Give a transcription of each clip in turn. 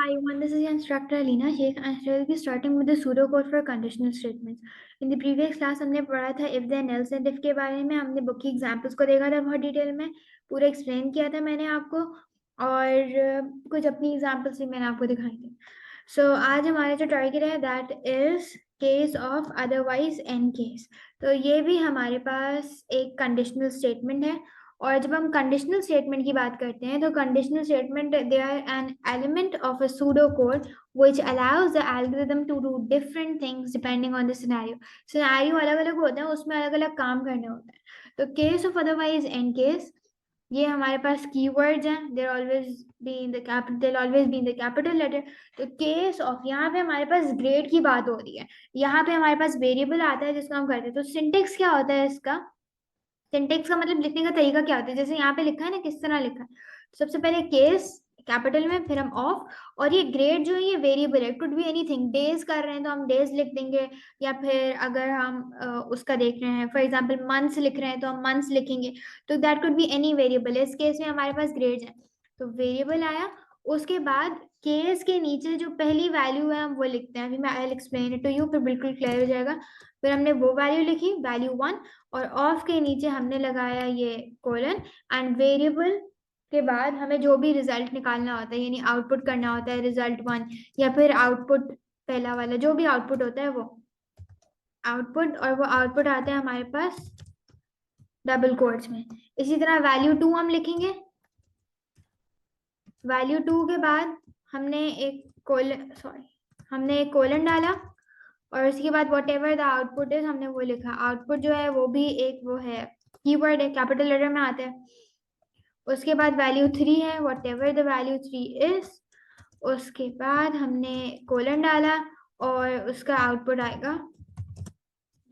Hi, everyone. This is your instructor Alina Sheikh, and I will be starting with the pseudocode for conditional statements. In the previous class हमने पढ़ा था if then else and if के बारे में. हमने book की examples को देखा था बहुत डिटेल में, पूरा एक्सप्लेन किया था मैंने आपको, और कुछ अपनी एग्जांपल्स भी मैंने आपको दिखाई थी. सो आज हमारा जो टारगेट है that is case of otherwise and case. तो ये भी हमारे पास एक कंडीशनल स्टेटमेंट है. और जब हम कंडीशनल स्टेटमेंट की बात करते हैं तो conditional statement they are an element of a pseudo code which allows the algorithm to do different things depending on the scenario. Scenario अलग अलग होते हैं, उसमें अलग अलग काम करने होते हैं. तो case of otherwise and case, ये हमारे पास कीवर्ड्स हैं. There always be in the capital, there always be in the capital letter. तो केस ऑफ, यहाँ पे हमारे पास ग्रेड की बात हो रही है. यहाँ पे हमारे पास वेरिएबल आता है जिसको हम करते हैं. तो सिंटेक्स क्या होता है इसका? सिंटेक्स का मतलब लिखने का तरीका क्या होता है, जैसे यहाँ पे लिखा है ना, किस तरह लिखा है. सबसे पहले केस कैपिटल में, फिर हम ऑफ, और ये ग्रेड जो है ये वेरिएबल है. Could be anything. डेज कर रहे हैं तो हम डेज लिख देंगे, या फिर अगर हम उसका देख रहे हैं फॉर एग्जांपल मंथ्स लिख रहे हैं तो हम मंथ्स लिखेंगे. तो that could be any variable. इस केस में हमारे पास ग्रेड्स है. तो वेरिएबल आया, उसके बाद केस के नीचे जो पहली वैल्यू है हम वो लिखते हैं. अभी मैं I will explain it to you, फिर बिल्कुल क्लियर हो जाएगा. फिर हमने वो वैल्यू लिखी, वैल्यू 1, और ऑफ के नीचे हमने लगाया ये कोलन. एंड वेरिएबल के बाद हमें जो भी रिजल्ट निकालना होता है, यानी आउटपुट करना होता है, रिजल्ट 1 या फिर आउटपुट पहला वाला जो भी आउटपुट होता है वो आउटपुट, और वो आउटपुट आता है हमारे पास डबल कोट्स में. इसी तरह वैल्यू 2 हम लिखेंगे. वैल्यू 2 के बाद हमने एक कोलन डाला, और उसके बाद what ever the output is हमने वो लिखा. आउटपुट जो है वो भी एक वो है, कीवर्ड है, कैपिटल लेटर में आता है. उसके बाद वैल्यू 3 है, what ever the value 3 is. उसके बाद हमने कोलन डाला और उसका आउटपुट आएगा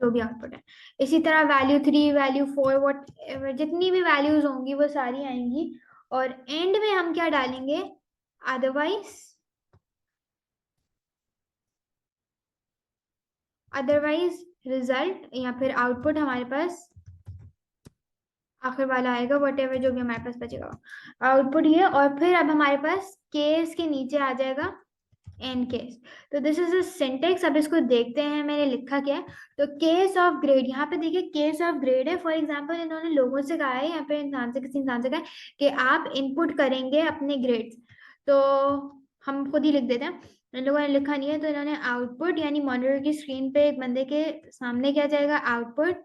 जो भी आउटपुट है. इसी तरह वैल्यू 3, वैल्यू 4, वॉट एवर जितनी भी वैल्यूज होंगी वो सारी आएंगी. और एंड में हम क्या डालेंगे? अदरवाइज रिजल्ट या फिर आउटपुट हमारे पास आखिर वाला आएगा, वट एवर जो भी हमारे पास बचेगा आउटपुट ये. और फिर अब हमारे पास केस के नीचे आ जाएगा एंड केस. तो दिस इज अ सिंटेक्स. अब इसको देखते हैं मैंने लिखा क्या है. तो केस ऑफ ग्रेड, यहाँ पे देखिए केस ऑफ ग्रेड है. फॉर एग्जांपल इन्होंने लोगों से कहा है, यहाँ पे किसी इंसान से कहा है कि आप इनपुट करेंगे अपने ग्रेड्स. तो हम खुद ही लिख देते हैं. इन लोगों ने लिखा नहीं है, तो इन्होंने आउटपुट, यानी मॉनिटर की स्क्रीन पे एक बंदे के सामने क्या जाएगा? आउटपुट.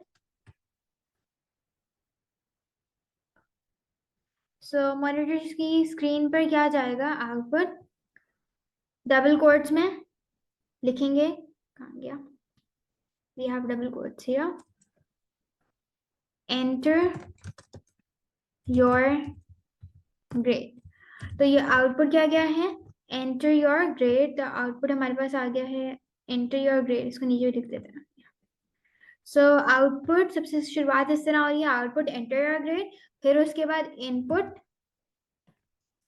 सो मॉनिटर की स्क्रीन पर क्या जाएगा? आउटपुट. डबल कोट्स में लिखेंगे. कहाँ गया? We have double quotes here. Enter your grade. तो ये आउटपुट क्या गया है? Enter your grade. तो आउटपुट हमारे पास आ गया है एंटर योर ग्रेड. इसको नीचे लिख देते हैं. सो आउटपुट सबसे शुरुआत इस तरह हो रही है, आउटपुट एंटर योर ग्रेड. फिर उसके बाद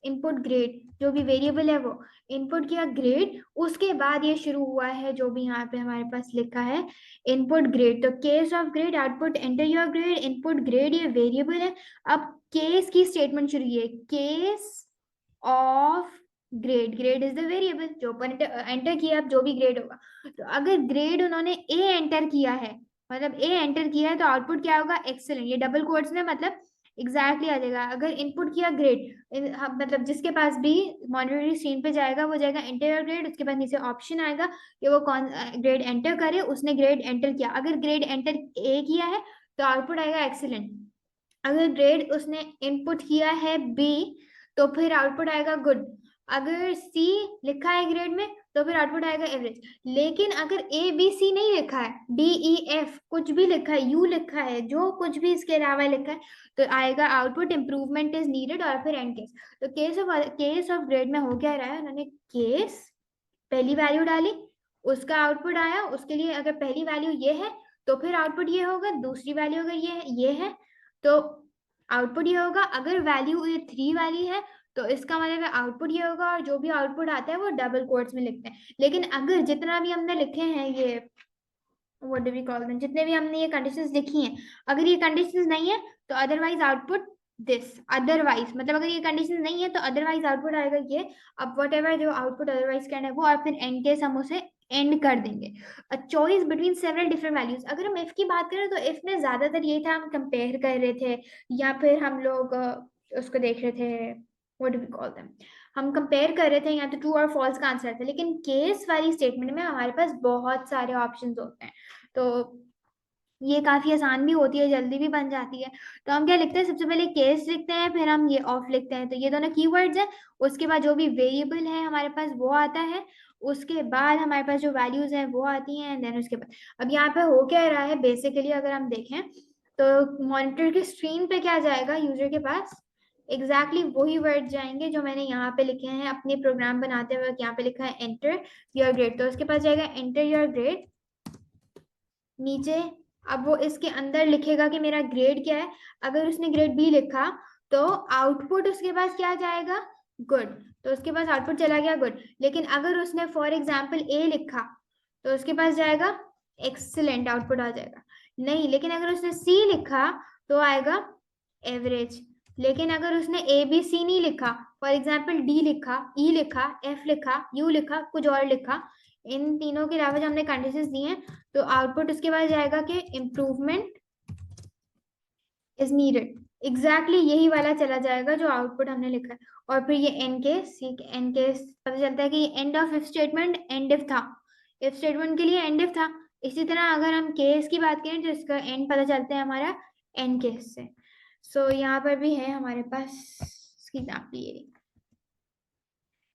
इनपुट ग्रेड, जो भी वेरिएबल है वो इनपुट किया ग्रेड. उसके बाद ये शुरू हुआ है जो भी यहाँ पे हमारे पास लिखा है इनपुट ग्रेड. तो case of grade, output enter your grade, input grade, ये वेरिएबल है. अब केस की स्टेटमेंट शुरू है, case of grade. Grade is the variable जो ऊपर एंटर किया, अब जो भी ग्रेड होगा. तो अगर ग्रेड उन्होंने ए एंटर किया है, मतलब ए एंटर किया है, तो आउटपुट क्या होगा? एक्सेलेंट. ये डबल कोट्स में मतलब एग्जैक्टली आ जाएगा. अगर इनपुट किया ग्रेड, मतलब जिसके पास भी मॉनिटरिंग स्क्रीन पे जाएगा वो जाएगा एंटर ग्रेड. उसके बाद नीचे ऑप्शन आएगा कि वो कौन ग्रेड एंटर करे. उसने ग्रेड एंटर किया, अगर ग्रेड एंटर ए किया है तो आउटपुट आएगा एक्सीलेंट. अगर ग्रेड उसने इनपुट किया है बी तो फिर आउटपुट आएगा गुड. अगर सी लिखा है ग्रेड में तो फिर आउटपुट आएगा एवरेज. लेकिन अगर ए बी सी नहीं लिखा है, डी ई एफ कुछ भी लिखा है, यू लिखा है, जो कुछ भी इसके अलावा लिखा है, तो आएगा आउटपुट इम्प्रूवमेंट इज नीडेड और फिर एंड केस. तो केस ऑफ ग्रेड में हो क्या रहा है? उन्होंने केस पहली वैल्यू डाली, उसका आउटपुट आया. उसके लिए अगर पहली वैल्यू ये है तो फिर आउटपुट ये होगा. दूसरी वैल्यू अगर ये है तो आउटपुट ये होगा. अगर वैल्यू ये 3 वाली है तो इसका मतलब आउटपुट ये होगा. और जो भी आउटपुट आता है वो डबल कोट्स में लिखते हैं. लेकिन अगर जितना भी हमने लिखे हैं ये what do we call them, जितने भी हमने ये कंडीशंस लिखी हैं, अगर ये कंडीशंस नहीं है तो अदरवाइज आउटपुट दिस, अदरवाइज मतलब अगर ये कंडीशन नहीं है तो अदरवाइज आउटपुट आएगा ये। अब वट एवर जो आउटपुट अदरवाइज करना है वो, और फिर एंड केस हम उसे एंड कर देंगे। अ choice between several different values, अगर हम इफ की बात करें तो इफ में ज्यादातर ये था हम कंपेयर कर रहे थे, या फिर हम लोग उसको देख रहे थे, what do we call them, हम कंपेयर कर रहे थे या तो ट्रू और फॉल्स का आंसर था। लेकिन केस वाली स्टेटमेंट में हमारे पास बहुत सारे ऑप्शंस होते हैं, तो ये काफी आसान भी होती है, जल्दी भी बन जाती है। तो हम क्या लिखते हैं, सबसे पहले केस लिखते हैं, फिर हम ये ऑफ लिखते हैं, तो ये दोनों कीवर्ड्स हैं। उसके बाद जो भी वेरिएबल है हमारे पास वो आता है, उसके बाद हमारे पास जो वैल्यूज हैं वो आती हैं, देन उसके बाद अब यहाँ पे हो क्या रहा है बेसिकली अगर हम देखें तो मॉनिटर की स्क्रीन पे क्या जाएगा यूजर के पास, एग्जैक्टली वही वर्ड जाएंगे जो मैंने यहाँ पे लिखे हैं अपने प्रोग्राम बनाते वक्त। यहाँ पे लिखा है एंटर योर ग्रेड, तो उसके पास जाएगा एंटर योर ग्रेड नीचे। अब वो इसके अंदर लिखेगा कि मेरा ग्रेड क्या है। अगर उसने ग्रेड बी लिखा तो आउटपुट उसके पास क्या जाएगा, गुड, तो उसके पास आउटपुट चला गया गुड। लेकिन अगर उसने फॉर एग्जाम्पल ए लिखा तो उसके पास जाएगा एक्सीलेंट, आउटपुट आ जाएगा। नहीं, लेकिन अगर उसने सी लिखा तो आएगा एवरेज। लेकिन अगर उसने ए बी सी नहीं लिखा, फॉर एग्जाम्पल डी लिखा, ई लिखा, एफ लिखा, यू लिखा, कुछ और लिखा, इन तीनों के अलावा जो हमने कंडीशंस दी हैं, तो आउटपुट उसके बाद जाएगा कि इम्प्रूवमेंट इज नीडेड। एग्जैक्टली यही वाला चला जाएगा जो आउटपुट हमने लिखा है। और फिर ये एन केस, एन केस पता चलता है कि ये end of if statement and if था, इफ स्टेटमेंट के लिए एंड इफ था। इसी तरह अगर हम केस की बात करें तो इसका एंड पता चलता है हमारा एन केस से। सो यहाँ पर भी है हमारे पास इसकी एग्जाम्पल ये,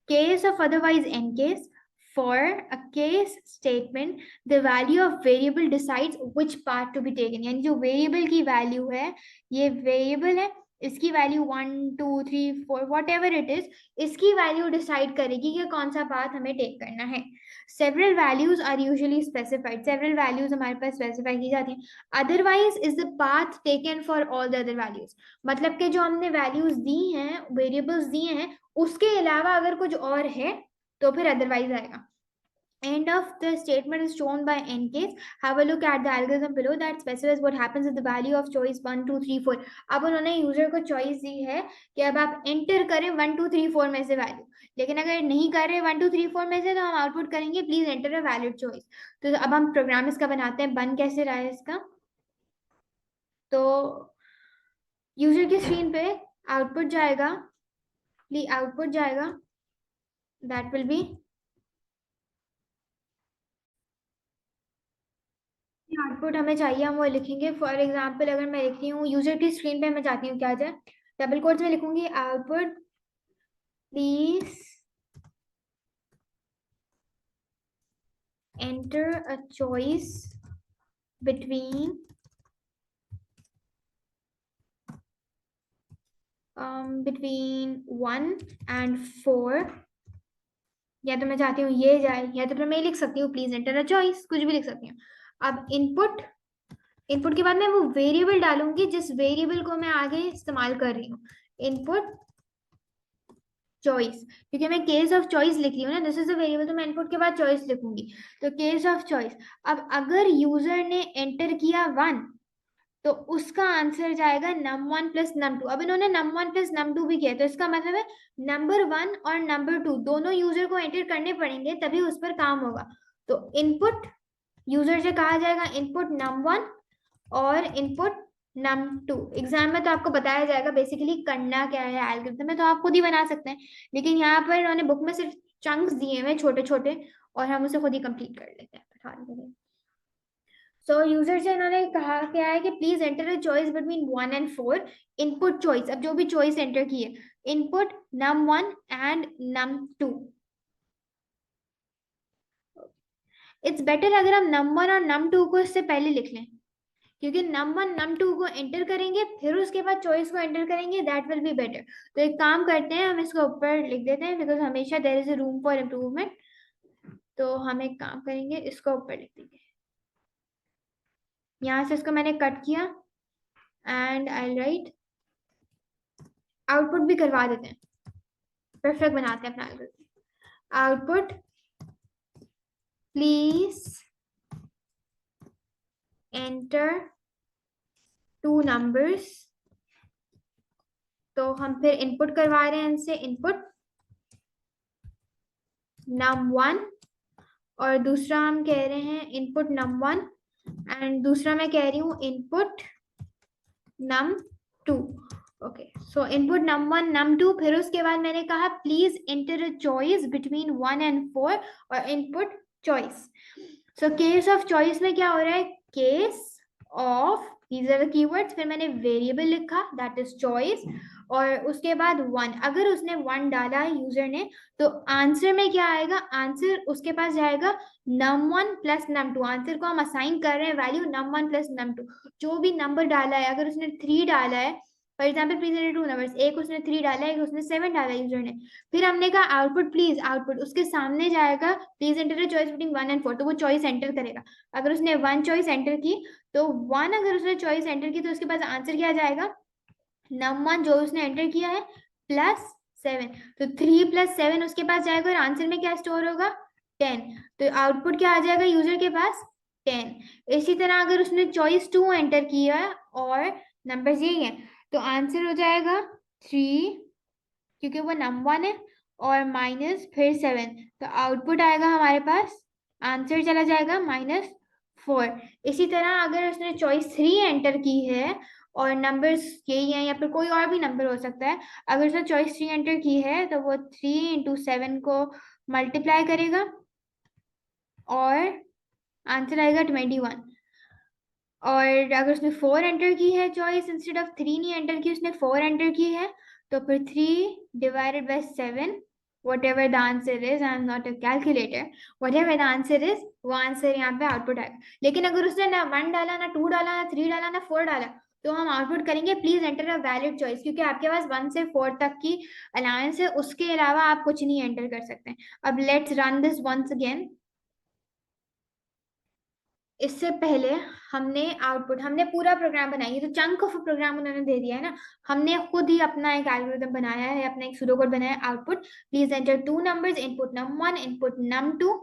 case of otherwise n case, for a case statement the value of variable decides which part to be taken, यानी जो variable की value है, ये variable है, इसकी value 1 2 3 4 whatever it is, इसकी value decide करेगी कि कौन सा path हमें take करना है। several values are usually specified, several values हमारे पास specify की जाती हैं। otherwise is the path taken for all the other values, मतलब कि जो हमने values दी हैं, variables दिए हैं, उसके अलावा अगर कुछ और है तो फिर अदरवाइज आएगा। End of the statement is shown by n case. Have a look at the algorithm below that specifies what happens if the value of choice 1 2 3 4। अब उन्होंने यूजर को चॉइस दी है कि अब आप एंटर करें 1 2 3 4 में से वैल्यू, लेकिन अगर नहीं कर रहे 1 2 3 4 में से तो हम आउटपुट करेंगे please enter a valid choice. तो अब हम प्रोग्राम इसका बनाते हैं, बन कैसे रहा है इसका। तो यूजर की स्क्रीन पे आउटपुट जाएगा, आउटपुट जाएगा, दैट विल बी आउटपुट हमें चाहिए, हम वो लिखेंगे। फॉर एग्जाम्पल अगर मैं लिखती हूँ यूजर की स्क्रीन पे, मैं चाहती हूँ क्या जाए, डबल कोट्स में लिखूंगी output please enter a choice between between 1 and 4, या तो मैं चाहती हूँ ये जाए, या तो फिर मैं लिख सकती हूँ प्लीज एंटर अ चॉइस, कुछ भी लिख सकती हूँ। अब इनपुट, इनपुट के बाद मैं वो वेरिएबल डालूंगी जिस वेरिएबल को मैं आगे इस्तेमाल कर रही हूँ, इनपुट चॉइस, क्योंकि मैं केस ऑफ चॉइस लिख रही हूँ ना, दिस इज द वेरिएबल, तो मैं इनपुट के बाद चॉइस लिखूंगी, तो केस ऑफ चॉइस। अब अगर यूजर ने एंटर किया 1 तो उसका आंसर जाएगा num1 प्लस num2। अब इन्होंने num1 प्लस num2 भी किया, तो इसका मतलब है नंबर 1 और नंबर 2 दोनों यूजर को एंटर करने पड़ेंगे तभी उस पर काम होगा। तो इनपुट यूजर से कहा जाएगा इनपुट num1 और इनपुट num2। एग्जाम में तो आपको बताया जाएगा बेसिकली करना क्या है, एल्गोरिथम में तो आप खुद ही बना सकते हैं, लेकिन यहाँ पर इन्होंने बुक में सिर्फ चंक्स दिए हुए छोटे छोटे, और हम उसे खुद ही कंप्लीट कर लेते हैं। सो यूजर से इन्होंने कहा क्या है कि please enter a choice between 1 and 4, input choice, अब जो भी चॉइस एंटर की है, input num1 and num2। It's better अगर हम num1 और num2 को इससे पहले लिख लें, क्योंकि num1 num2 को एंटर करेंगे फिर उसके बाद चॉइस को एंटर करेंगे, दैट विल बी बेटर। तो एक काम करते हैं, हम इसको ऊपर लिख देते हैं, बिकॉज हमेशा there is a room for improvement. तो हम एक काम करेंगे, इसको ऊपर लिख देंगे, यहाँ से इसको मैंने कट किया एंड आई राइट, आउटपुट भी करवा देते हैं, परफेक्ट बनाते हैं अपना algorithm. Output please enter 2 numbers तो हम फिर इनपुट करवा रहे हैं इनसे, इनपुट num1 और दूसरा हम कह रहे हैं इनपुट num1 एंड दूसरा मैं कह रही हूँ इनपुट num2। ओके, सो इनपुट num1 num2, फिर उसके बाद मैंने कहा please enter a choice between 1 and 4 और input choice. So case of choice में क्या हो रहा है, case of, these are the keywords, फिर मैंने वेरिएबल लिखा दैट इज चॉइस और उसके बाद 1। अगर उसने 1 डाला यूजर ने तो आंसर में क्या आएगा, आंसर उसके पास जाएगा num1 प्लस num2। आंसर को हम असाइन कर रहे हैं वैल्यू num1 प्लस num2। जो भी नंबर डाला है, अगर उसने 3 डाला है, for example please enter 2 numbers, एक उसने 3 डाला है, एक उसने 7 डाला है यूजर ने, फिर हमने कहा आउटपुट प्लीज, आउटपुट उसके सामने जाएगा please enter choice between 1 and 4, तो वो चॉइस एंटर करेगा। अगर उसने 1 चॉइस एंटर की तो 1, अगर उसने चॉइस एंटर की तो उसके पास आंसर क्या जाएगा, num1 जो उसने एंटर किया है प्लस 7, तो 3 + 7 उसके पास जाएगा और आंसर में क्या स्टोर होगा, 10। तो आउटपुट क्या आ जाएगा यूजर के पास, 10। इसी तरह अगर उसने चॉइस 2 एंटर किया और नंबर्स यही है तो आंसर हो जाएगा 3, क्योंकि वो num1 है, और माइनस फिर 7, तो आउटपुट आएगा हमारे पास, आंसर चला जाएगा -4। इसी तरह अगर उसने चॉइस 3 एंटर की है और नंबर्स यही है या फिर कोई और भी नंबर हो सकता है, अगर उसने चॉइस 3 एंटर की है तो वो 3 × 7 को मल्टीप्लाई करेगा और आंसर आएगा 21। और अगर उसने 4 एंटर की है चॉइस, इंस्टेड ऑफ 3 नहीं एंटर की, उसने 4 एंटर की है, तो फिर 3 / 7, whatever the answer is, I am not a calculator, whatever the answer is, वो आंसर यहाँ पे आउटपुट आएगा। लेकिन अगर उसने ना 1 डाला, ना 2 डाला, ना 3 डाला, ना 4 डाला, तो हम आउटपुट करेंगे please enter a valid choice, क्योंकि आपके पास 1 से 4 तक की अलाउंस है, उसके अलावा आप कुछ नहीं एंटर कर सकते। अब let's run this once again. इससे पहले हमने पूरा प्रोग्राम बनाई है, तो चंक ऑफ प्रोग्राम उन्होंने दे दिया है ना, हमने खुद ही अपना एक एल्गोरिथम बनाया है, अपना एक सूडो कोड बनाया है, output please enter 2 numbers, input num1 input num2,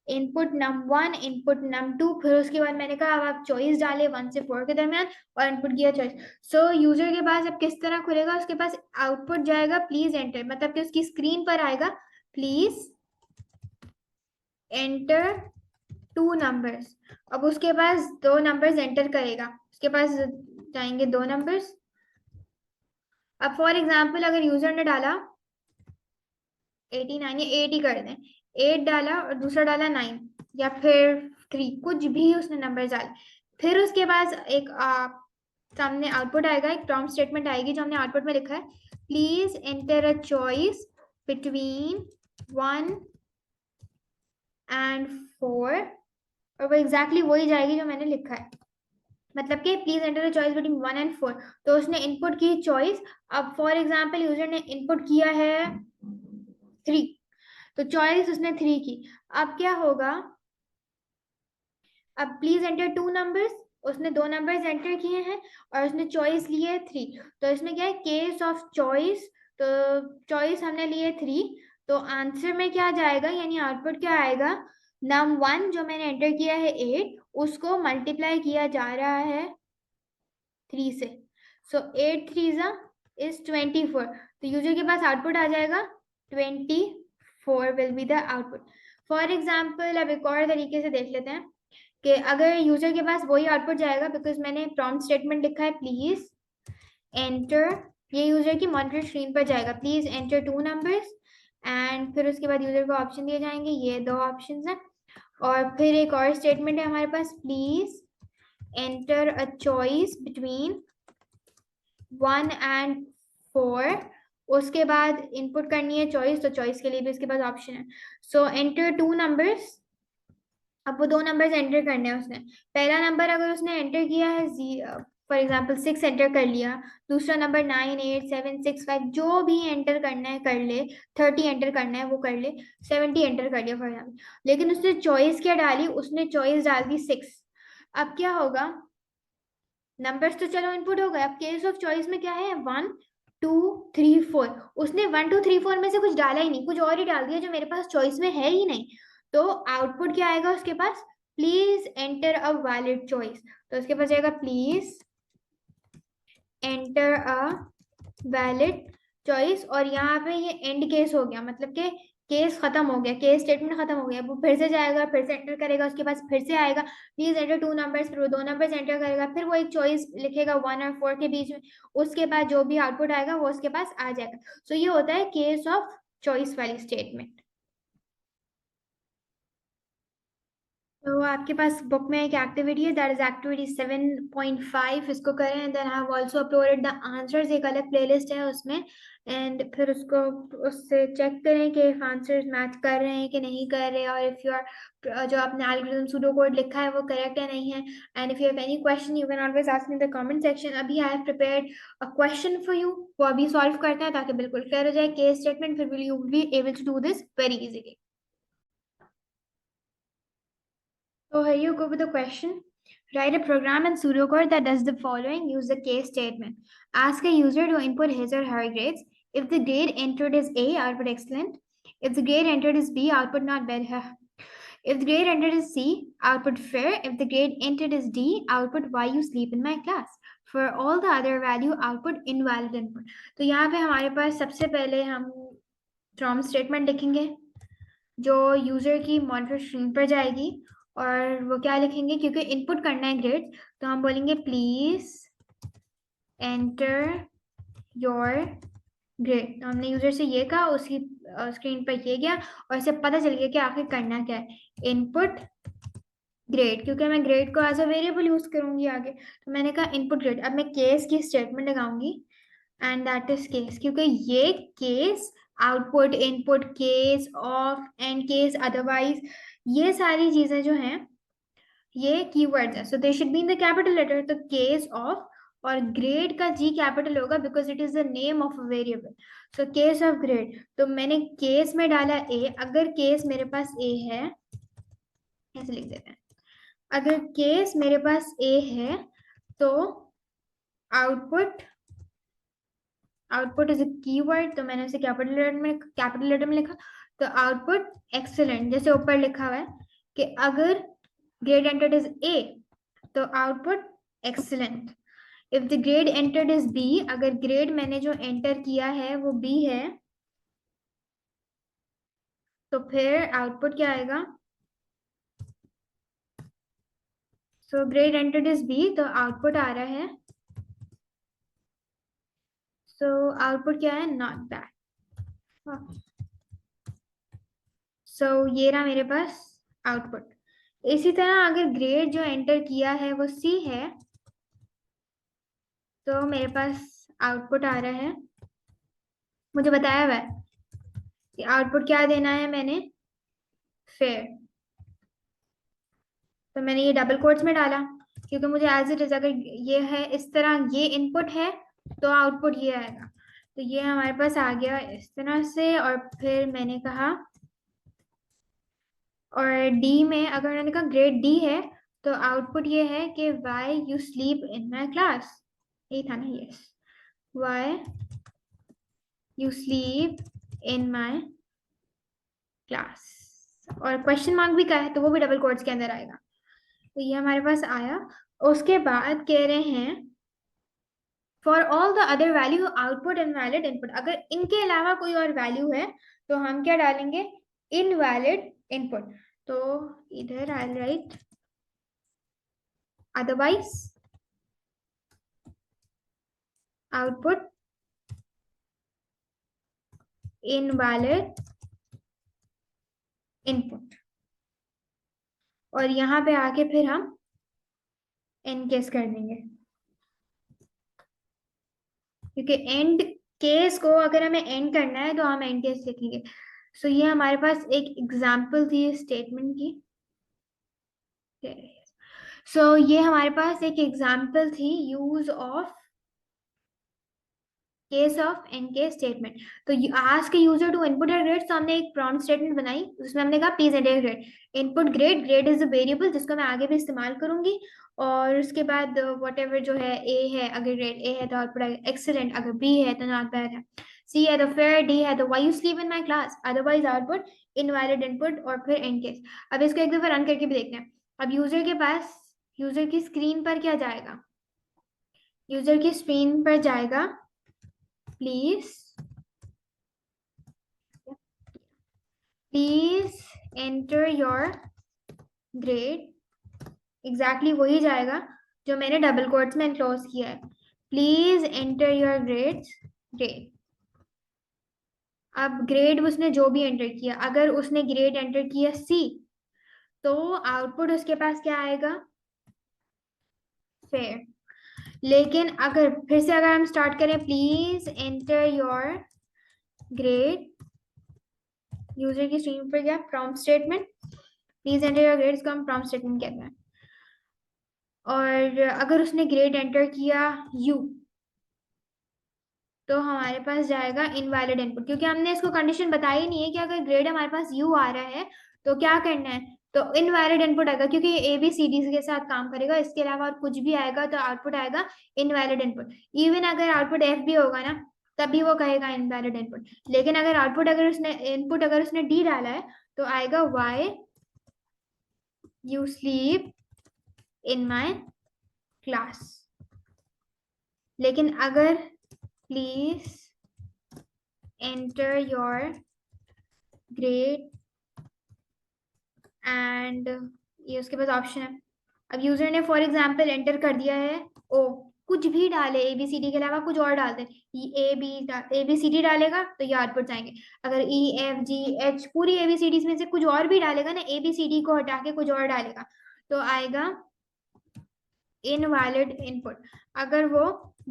input num1 input num2, फिर उसके बाद मैंने कहा अब आप चॉइस डाले 1 से 4 के दरमियान और इनपुट किया चॉइस। सो यूजर के पास अब किस तरह खुलेगा, उसके पास आउटपुट जाएगा प्लीज एंटर, मतलब कि उसकी स्क्रीन पर आएगा प्लीज एंटर 2 नंबर्स। अब उसके पास 2 नंबर्स एंटर करेगा, उसके पास जाएंगे 2 नंबर्स। अब फॉर एग्जांपल अगर यूजर ने डाला 89 या 8 ही कर दें, 8 डाला और दूसरा डाला 9 या फिर 3, कुछ भी उसने नंबर डाले, फिर उसके पास एक सामने आउटपुट आएगा, एक प्रॉम्प्ट स्टेटमेंट आएगी जो हमने आउटपुट में लिखा है, please enter a choice between 1 and 4, और वो एग्जैक्टली वही जाएगी जो मैंने लिखा है, मतलब कि please enter choice between 1 and 4। तो उसने इनपुट की चॉइस, अब फॉर एग्जांपल यूजर ने इनपुट किया है 3, तो चॉइस उसने 3 की। अब क्या होगा, अब प्लीज एंटर 2 नंबर्स, उसने 2 नंबर्स एंटर किए हैं और उसने चॉइस ली है 3, तो इसमें क्या है, केस ऑफ चॉइस, तो चॉइस हमने लिए 3, तो आंसर में क्या जाएगा, यानी आउटपुट क्या आएगा, num1 जो मैंने एंटर किया है 8, उसको मल्टीप्लाई किया जा रहा है 3 से, सो 8 3 is 24, तो यूजर के पास आउटपुट आ जाएगा 24 will be the output. For example अब एक और तरीके से देख लेते हैं कि अगर यूजर के पास वही आउटपुट जाएगा, बिकॉज मैंने प्रॉम्प्ट स्टेटमेंट लिखा है प्लीज एंटर, ये यूजर की मॉनिटर स्क्रीन पर जाएगा, प्लीज एंटर 2 नंबर्स, एंड फिर उसके बाद यूजर को ऑप्शन दिए जाएंगे, ये 2 ऑप्शन हैं, और फिर एक और स्टेटमेंट है हमारे पास, please enter a choice between 1 and 4, उसके बाद इनपुट करनी है चॉइस, तो चॉइस के लिए भी इसके पास ऑप्शन है, सो एंटर 2 नंबर्स। अब वो 2 नंबर्स एंटर करने हैं उसने, पहला नंबर अगर उसने एंटर किया है फॉर एग्जाम्पल 6 एंटर कर लिया, दूसरा नंबर 9 8 7 6 5 जो भी एंटर करना है कर ले, 30 एंटर करना है वो कर ले, 70 एंटर कर लिया फॉर एग्जाम्पल, लेकिन उसने चॉइस क्या डाली, उसने चॉइस डाल दी 6। अब क्या होगा, नंबर्स तो चलो इनपुट हो गए, अब केस ऑफ चॉइस में क्या है, 1 2 3 4, उसने 1 2 3 4 में से कुछ डाला ही नहीं, कुछ और ही डाल दिया जो मेरे पास चॉइस में है ही नहीं, तो आउटपुट क्या आएगा उसके पास, please enter a valid choice, तो उसके पास जाएगा please enter a valid choice, और यहाँ पे ये एंड केस हो गया, मतलब कि केस खत्म हो गया, केस स्टेटमेंट खत्म हो गया। वो फिर से जाएगा, फिर से एंटर करेगा, उसके पास फिर से आएगा प्लीज एंटर टू नंबर्स, फिर वो दो नंबर्स एंटर करेगा, फिर वो एक चॉइस लिखेगा 1 और 4 के बीच में, उसके बाद जो भी आउटपुट आएगा वो उसके पास आ जाएगा। सो ये होता है केस ऑफ चॉइस वाली स्टेटमेंट। तो आपके पास बुक में एक एक्टिविटी है, दैट इज एक्टिविटी 7.5, इसको करें। And then I have also uploaded the answers, एक अलग प्लेलिस्ट है उसमें, एंड फिर उसको उससे चेक करें कि इफ आंसर्स मैच कर रहे हैं कि नहीं कर रहे, और इफ यू आर जो आपने एल्गोरिथम सूडो कोड लिखा है वो करेक्ट है नहीं है। And if you have any question you can always ask in the comment section. अभी I have prepared a question for you, वो अभी सॉल्व करते हैं ताकि बिल्कुल क्लियर हो जाए केस स्टेटमेंट, फिर you will be able to do this very easily. So here you go with the question. Write a program in pseudocode that does the following. Use the case statement. Ask a user to input his or her grades. If the grade entered is A, output excellent. If the grade entered is B, output not bad. If the grade entered is C, output fair. If the grade entered is D, output why you sleep in my class. For all the other value, output invalid input. तो यहाँ पे हमारे पास सबसे पहले हम from statement लिखेंगे जो user की मॉनिटर स्क्रीन पर जाएगी, और वो क्या लिखेंगे, क्योंकि इनपुट करना है ग्रेड, तो हम बोलेंगे प्लीज एंटर योर ग्रेड। तो हमने यूजर से ये कहा, उसकी स्क्रीन पर ये गया, और इससे पता चल गया कि आखिर करना क्या है, इनपुट ग्रेड, क्योंकि मैं ग्रेड को एज अ वेरिएबल यूज करूंगी आगे, तो मैंने कहा इनपुट ग्रेड। अब मैं केस की स्टेटमेंट लगाऊंगी, एंड दैट इज केस, क्योंकि ये case output input case of end case otherwise, ये सारी चीजें जो हैं ये कीवर्ड्स हैं, so they should be in the capital letter. तो केस ऑफ, और ग्रेड का जी कैपिटल होगा because it is the name of a variable. So case of grade, तो मैंने केस में डाला ए, अगर केस मेरे पास ए है, ऐसे लिख देते हैं, अगर केस मेरे पास ए है तो output, output is a keyword, तो मैंने उसे कैपिटल लेटर में लिखा, तो आउटपुट एक्सीलेंट, जैसे ऊपर लिखा हुआ है कि अगर ग्रेड एंटर्ड इज ए तो output excellent. If the grade entered is B, अगर ग्रेड मैंने जो एंटर किया है वो बी है, तो फिर आउटपुट क्या आएगा, so grade entered is B, तो आउटपुट आ रहा है, सो आउटपुट क्या है, नॉट बैड। सो ये रहा मेरे पास आउटपुट। इसी तरह अगर ग्रेड जो एंटर किया है वो सी है, तो मेरे पास आउटपुट आ रहा है, मुझे बताया हुआ है कि आउटपुट क्या देना है मैंने, फेयर, तो मैंने ये डबल कोट्स में डाला क्योंकि मुझे एज इट इज, अगर ये है इस तरह, ये इनपुट है तो आउटपुट ये आएगा, तो ये हमारे पास आ गया इस तरह से। और फिर मैंने कहा, और डी में अगर मैंने कहा ग्रेड डी है तो आउटपुट ये है कि why you sleep in my class, यही था ना, yes, why you sleep in my class, और क्वेश्चन मार्क भी का है तो वो भी डबल कोट्स के अंदर आएगा। तो ये हमारे पास आया। उसके बाद कह रहे हैं for all the other value output invalid input, अगर इनके अलावा कोई और वैल्यू है तो हम क्या डालेंगे, इनवैलिड इनपुट। तो इधर I write otherwise output invalid input, और यहाँ पे आके फिर हम एन केस कर देंगे, क्योंकि एंड केस को अगर हमें एंड करना है तो हम एंड केस लिखेंगे। सो ये हमारे पास एक एग्जांपल थी स्टेटमेंट की। सो ये हमारे पास एक एग्जांपल थी use of case of end case statement. तो ask a user to input a grade, तो हमने एक प्रॉम्प्ट स्टेटमेंट बनाई, उसमें हमने कहा please enter grade, input grade, grade is a variable जिसको मैं आगे भी इस्तेमाल करूंगी, और उसके बाद वट एवर जो है ए है, अगर ग्रेड ए है तो आउटपुट एक्सीलेंट, अगर बी है तो नॉट बैड है, सी है तो फेयर, डी है तो why you sleep in my class, otherwise output invalid input, और फिर एंड केस। अब इसको एक दफा रन करके भी देखते हैं। अब यूजर के पास, यूजर की स्क्रीन पर क्या जाएगा, यूजर की स्क्रीन पर जाएगा please enter your grade, exactly वही जाएगा जो मैंने डबल कोट्स में एनक्लोज किया है, प्लीज एंटर योर ग्रेड। अब ग्रेड उसने जो भी एंटर किया, अगर उसने ग्रेड एंटर किया सी, तो आउटपुट उसके पास क्या आएगा, फेयर। लेकिन अगर फिर से अगर हम स्टार्ट करें, please enter your grade, user की स्क्रीन पर गया prompt statement, please enter your grade, इसको हम प्रॉम्प्ट स्टेटमेंट कहते हैं। और अगर उसने ग्रेड एंटर किया यू, तो हमारे पास जाएगा इनवैलिड इनपुट, क्योंकि हमने इसको कंडीशन बताई नहीं है कि अगर ग्रेड हमारे पास यू आ रहा है तो क्या करना है, तो इनवैलिड इनपुट आएगा, क्योंकि ये ए बी सी डी के साथ काम करेगा, इसके अलावा और कुछ भी आएगा तो आउटपुट आएगा इनवैलिड इनपुट। इवन अगर आउटपुट एफ भी होगा ना, तभी वो कहेगा इनवैलिड इनपुट। लेकिन अगर आउटपुट अगर उसने इनपुट अगर उसने डी डाला है तो आएगा why you sleep in my class. लेकिन अगर please enter your grade and, ये उसके पास ऑप्शन है। अब यूजर ने फॉर एग्जांपल एंटर कर दिया है ओ, कुछ भी डाले ए बी सी डी के अलावा कुछ और डाल दे, ए बी सी डी डालेगा तो ये आउटपुट आएंगे। अगर ई एफ जी एच पूरी ए बी सी डी में से कुछ और भी डालेगा ना, ए बी सी डी को हटा के कुछ और डालेगा, तो आएगा इनवैलिड इनपुट। अगर वो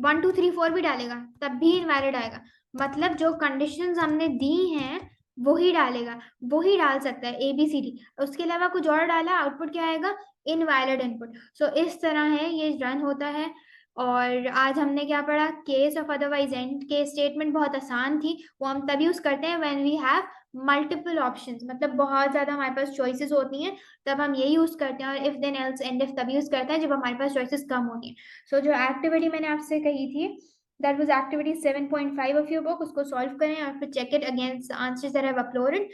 1 2 3 4 भी डालेगा तब भी इनवैलिड आएगा। मतलब जो कंडीशंस हमने दी हैं वही डालेगा, वही डाल सकता है ए बी सी डी, उसके अलावा कुछ और डाला आउटपुट क्या आएगा, इनवैलिड इनपुट। सो इस तरह है ये रन होता है। और आज हमने क्या पढ़ा, case of otherwise and case statement बहुत आसान थी, वो हम तब यूज करते हैं when we have multiple options, मतलब बहुत ज्यादा हमारे पास चॉइसेस होती हैं, तब हम ये यूज करते हैं। और if then else end if तब यूज करते हैं जब हमारे पास चॉइसेस कम होती हैं। सो जो एक्टिविटी मैंने आपसे कही थी, that was activity 7.5 of your book, उसको सॉल्व करें और फिर check it against answers that I have uploaded.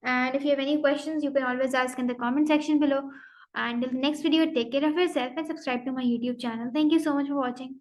And if you have any questions, you can always ask in the comment section below. And in the next video, take care of yourself and subscribe to my YouTube channel. Thank you so much for watching.